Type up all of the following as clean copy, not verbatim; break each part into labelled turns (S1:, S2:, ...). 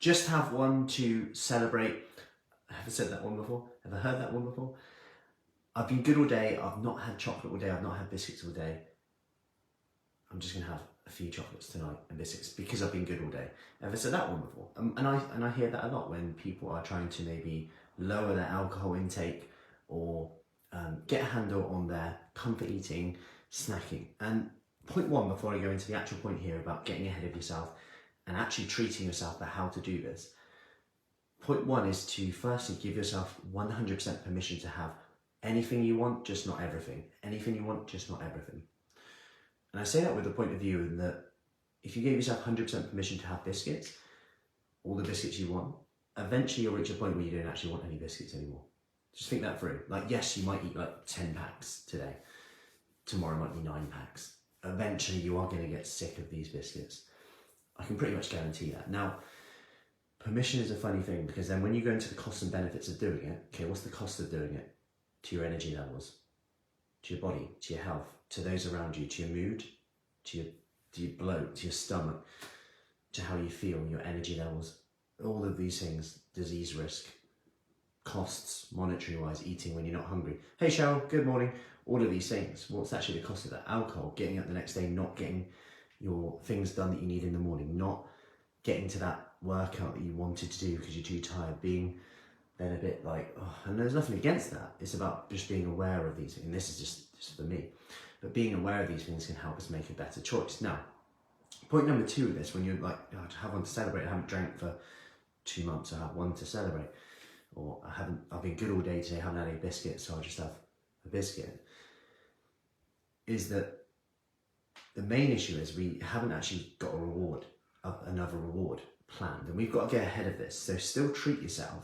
S1: just have one to celebrate. I haven't said that one before. Ever heard that one before? I've been good all day. I've not had chocolate all day. I've not had biscuits all day. I'm just gonna have a few chocolates tonight and biscuits because I've been good all day. Ever said that one before? And I hear that a lot when people are trying to maybe lower their alcohol intake or get a handle on their comfort eating, snacking. And point one, before I go into the actual point here about getting ahead of yourself and actually treating yourself about how to do this. Point one is to firstly give yourself 100% permission to have anything you want, just not everything. Anything you want, just not everything. And I say that with the point of view in that if you gave yourself 100% permission to have biscuits, all the biscuits you want, eventually you'll reach a point where you don't actually want any biscuits anymore. Just think that through. Like, yes, you might eat like 10 packs today. Tomorrow might be 9 packs. Eventually you are going to get sick of these biscuits. I can pretty much guarantee that. Now, permission is a funny thing because then when you go into the costs and benefits of doing it, okay, what's the cost of doing it? To your energy levels, to your body, to your health, to those around you, to your mood, to your bloat, to your stomach, to how you feel, your energy levels, all of these things, disease risk, costs, monetary wise, eating when you're not hungry. Hey Cheryl, good morning. All of these things. What's actually the cost of that? Alcohol, getting up the next day, not getting your things done that you need in the morning, not getting to that workout that you wanted to do because you're too tired, being then a bit like, oh, and there's nothing against that. It's about just being aware of these things. And this is just for me. But being aware of these things can help us make a better choice. Now, point number 2 of this, when you're like, oh, to have one to celebrate, I haven't drank for 2 months, I have one to celebrate. Or I've been good all day today, I haven't had any biscuits, so I'll just have a biscuit. Is that the main issue is we haven't actually got another reward planned. And we've got to get ahead of this. So still treat yourself,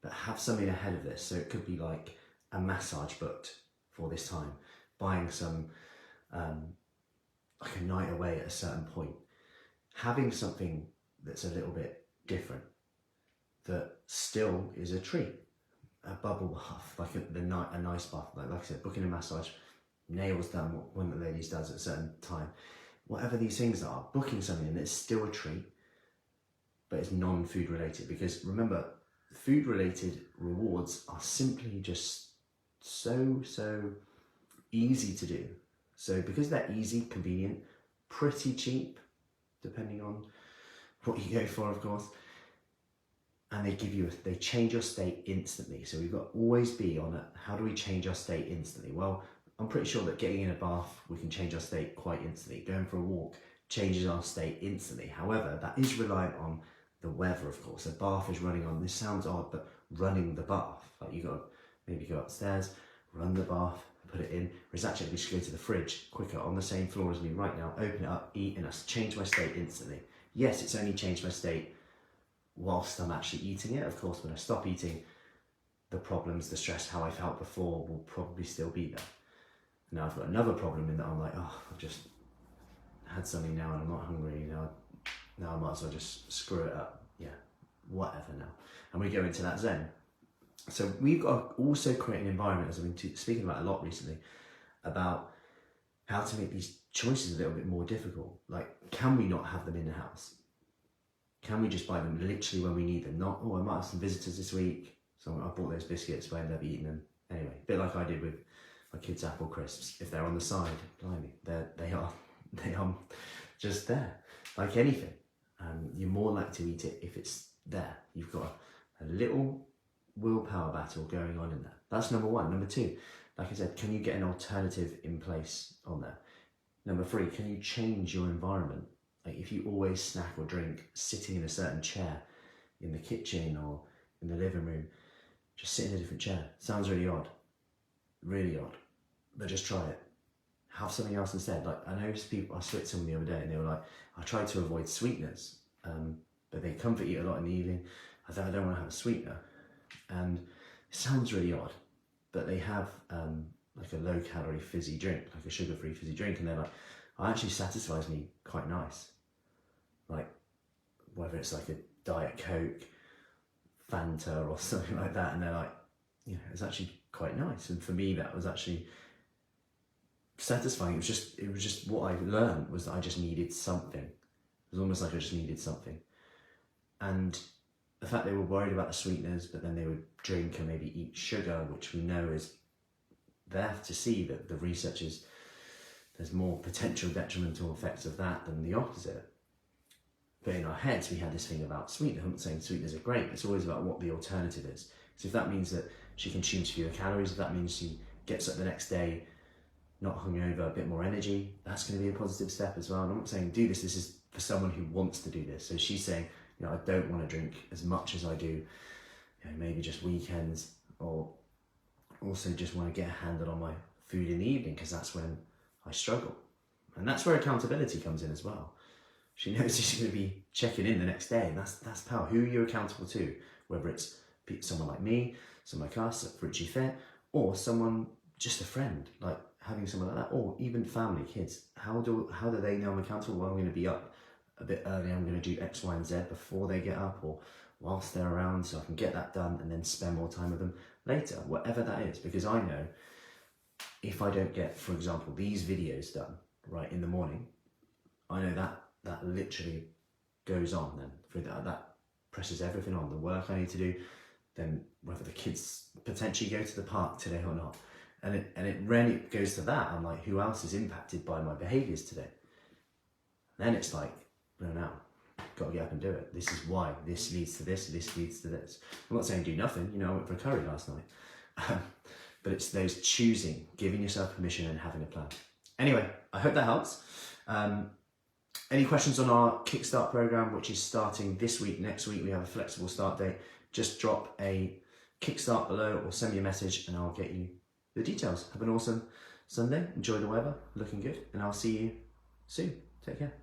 S1: but have something ahead of this. So it could be like a massage booked for this time, buying some, like a night away at a certain point, having something that's a little bit different, that still is a treat, a bubble bath, like a nice bath, like I said, booking a massage, nails done, what one of the ladies does at a certain time, whatever these things are, booking something and it's still a treat, but it's non-food related. Because remember, food related rewards are simply just so easy to do. So because they're easy, convenient, pretty cheap, depending on what you go for, of course, and they change your state instantly. So we've got to always be on it. How do we change our state instantly? Well, I'm pretty sure that getting in a bath, we can change our state quite instantly. Going for a walk changes our state instantly. However, that is reliant on the weather, of course. A bath is running on, this sounds odd, but running the bath. Like you got to maybe go upstairs, run the bath, put it in. Whereas actually we just go to the fridge quicker on the same floor as me right now, open it up, eat, and it's changed my state instantly. Yes, it's only changed my state whilst I'm actually eating it. Of course, when I stop eating, the problems, the stress, how I felt before will probably still be there. Now I've got another problem in that I'm like, oh, I've just had something now and I'm not hungry, you know, now I might as well just screw it up. Yeah, whatever now. And we go into that zen. So we've got to also create an environment, as I've been speaking about a lot recently, about how to make these choices a little bit more difficult. Like, can we not have them in the house? Can we just buy them literally when we need them? Not, oh, I might have some visitors this week, so I bought those biscuits, but I ended up eating them anyway. A bit like I did with my kids' apple crisps. If they're on the side, blimey, they are just there. Like anything, you're more likely to eat it if it's there. You've got a little willpower battle going on in there. That's number 1. Number 2, like I said, can you get an alternative in place on there? Number 3, can you change your environment? Like if you always snack or drink sitting in a certain chair in the kitchen or in the living room, just sit in a different chair. Sounds really odd, but just try it. Have something else instead. Like I know people, I spoke to someone the other day and they were like, I tried to avoid sweeteners, but they comfort eat a lot in the evening. I thought I don't want to have a sweetener. And it sounds really odd, but they have like a low calorie fizzy drink, like a sugar-free fizzy drink, and they're like, it actually satisfies me quite nice. Like whether it's like a Diet Coke, Fanta or something like that, and they're like, you know, it's actually quite nice. And for me, that was actually satisfying. It was just what I learned was that I just needed something. It was almost like I just needed something. And the fact they were worried about the sweeteners, but then they would drink and maybe eat sugar, which we know is there to see that the research is there's more potential detrimental effects of that than the opposite. But in our heads, we had this thing about sweeteners. I'm not saying sweeteners are great. It's always about what the alternative is. So if that means that she consumes fewer calories, if that means she gets up the next day not hungover, a bit more energy, that's going to be a positive step as well. And I'm not saying do this. This is for someone who wants to do this. So she's saying, you know, I don't want to drink as much as I do, you know, maybe just weekends, or also just want to get a handle on my food in the evening because that's when I struggle. And that's where accountability comes in as well. She knows she's going to be checking in the next day, and that's power. Who are you accountable to? Whether it's someone like me, someone like us at Fruci Fit, or someone, just a friend, like having someone like that, or even family, kids. How do they know I'm accountable? Well, I'm going to be up a bit early, I'm going to do X, Y, and Z before they get up, or whilst they're around, so I can get that done and then spend more time with them later, whatever that is. Because I know if I don't get, for example, these videos done right in the morning, I know that literally goes on then. For that presses everything on, the work I need to do, then whether the kids potentially go to the park today or not. And it really goes to that. I'm like, who else is impacted by my behaviours today? Then it's like, no, now, got to get up and do it. This is why. This leads to this, this leads to this. I'm not saying do nothing. You know, I went for a curry last night. But it's those choosing, giving yourself permission and having a plan. Anyway, I hope that helps. Any questions on our Kickstart program, which is starting this week, next week? We have a flexible start date. Just drop a Kickstart below or send me a message and I'll get you the details. Have an awesome Sunday. Enjoy the weather. Looking good. And I'll see you soon. Take care.